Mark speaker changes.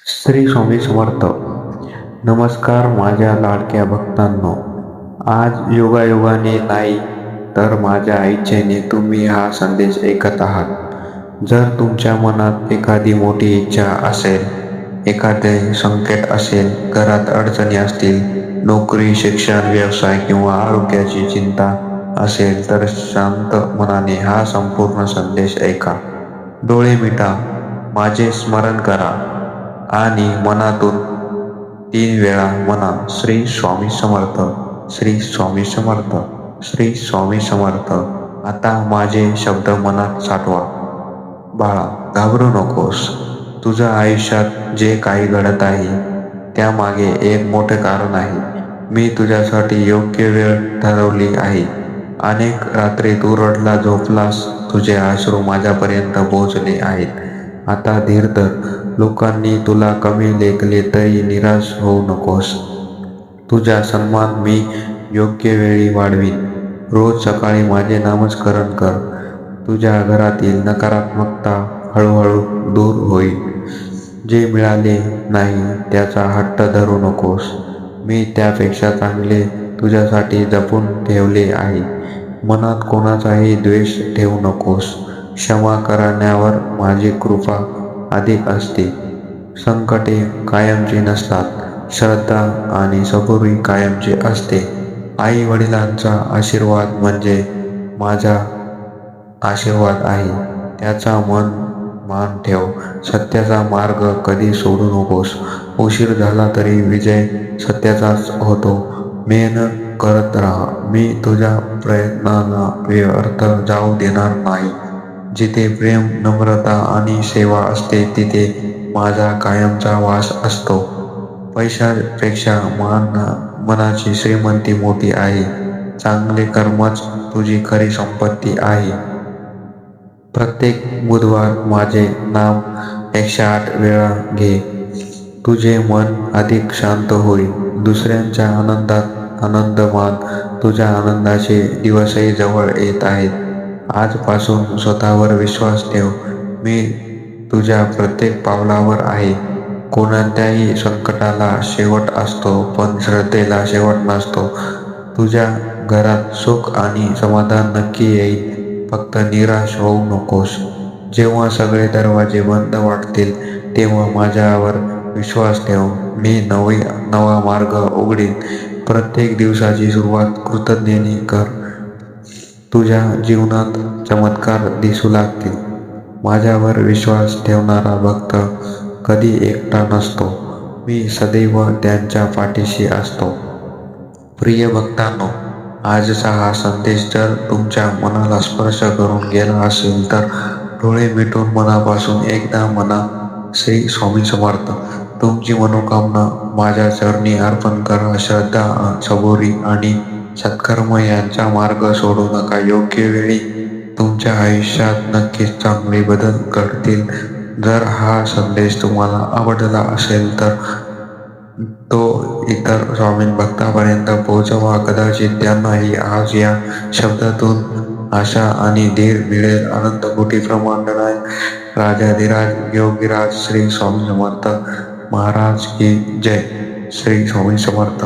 Speaker 1: श्री स्वामी समर्थ. नमस्कार माझ्या लाडक्या भक्तांनो. आज योगायोगाने नाही तर माझ्या इच्छेने तुम्ही हा संदेश ऐकत आहात. जर तुमच्या मनात एखादी मोठी इच्छा असेल, एखादे संकट असेल, घरात अडचणी असतील, नोकरी, शिक्षण, व्यवसाय किंवा आरोग्याची चिंता असेल तर शांत मनाने हा संपूर्ण संदेश ऐका. डोळे मिटा, माझे स्मरण करा आणि मनातून 3 वेळा म्हणा, श्री स्वामी समर्थ, श्री स्वामी समर्थ, श्री स्वामी समर्थ. आता माझे शब्द मनात साठवा. बाळा, घाबरू नकोस. तुझ्या आयुष्यात जे काही घडत आहे त्यामागे एक मोठे कारण आहे. मी तुझ्यासाठी योग्य वेळ ठरवली आहे. अनेक रात्री तू रडला झोपलास, तुझे अश्रू माझ्यापर्यंत पोहोचले आहेत. आता धीर धर. लोकांनी तुला कमी लेखले तरी निराश होऊ नकोस. तुझा सन्मान मी योग्य वेळी वाढवीन. रोज सकाळी माझे नामस्मरण कर. तुझ्या घरातील नकारात्मकता हळूहळू दूर होईल. जे मिळाले नाही त्याचा हट्ट धरू नकोस. मी त्यापेक्षा चांगले तुझ्यासाठी जपून ठेवले आहे. मनात कोणाचाही द्वेष ठेवू नकोस. क्षमा करण्यावर माझी कृपा अधिक असते. संकटे कायमची नसतात. श्रद्धा आणि सबुरी कायमची असते. आई वडिलांचा आशीर्वाद म्हणजे माझा आशीर्वाद आहे. त्याचा मान ठेव. सत्याचा मार्ग कधी सोडू नकोस. उशीर झाला तरी विजय सत्याचाच होतो. मेहनत करत राहा. मी तुझ्या प्रयत्नांना व्यर्थ जाऊ देणार नाही. जिथे प्रेम, नम्रता आणि सेवा असते तिथे माझा कायमचा वास असतो. पैशापेक्षा मनाची श्रीमंती मोठी आहे. चांगले कर्मच तुझी खरी संपत्ती आहे. प्रत्येक बुधवार माझे नाम 108 वेळा घे. तुझे मन अधिक शांत होईल. दुसऱ्यांच्या आनंदात आनंद मान. तुझ्या आनंदाचे दिवसही जवळ येत आहेत. आजपासून स्वतःवर विश्वास ठेव. मी तुझ्या प्रत्येक पावलावर आहे. कोणत्याही संकटाला शेवट असतो पण श्रद्धेला शेवट नसतो. तुझ्या घरात सुख आणि समाधान नक्की येईल. फक्त निराश होऊ नकोस. जेव्हा सगळे दरवाजे बंद वाटतील तेव्हा माझ्यावर विश्वास ठेव. मी नवा मार्ग उघडीन. प्रत्येक दिवसाची सुरुवात कृतज्ञतेने कर. तुझ्या जीवनात चमत्कार दिसू लागतील. माझ्यावर विश्वास ठेवणारा भक्त कधी एकटा नसतो. मी सदैव त्यांच्या पाठीशी असतो. प्रिय भक्तांनो, आजचा हा संदेश जर तुमच्या मनाला स्पर्श करून गेला असेल तर डोळे मिटून मनापासून एकदा म्हणा, श्री स्वामी समर्थ. तुमची मनोकामना माझ्या चरणी अर्पण करा. श्रद्धा, सबुरी आणि सत्कर्म यांचा मार्ग सोडू नका. योग्य वेळी तुमच्या आयुष्यात नक्कीच चांगले बदल घडतील. जर हा संदेश तुम्हाला आवडला असेल तर तो इतर स्वामी भक्तांपर्यंत पोहोचवा. कदाचित त्यांनाही आज या शब्दातून आशा आणि धीर मिळेल. अनंत कोटी ब्रह्मांडनाय राजाधिराज योगीराज श्री स्वामी समर्थ महाराज की जय. श्री स्वामी समर्थ.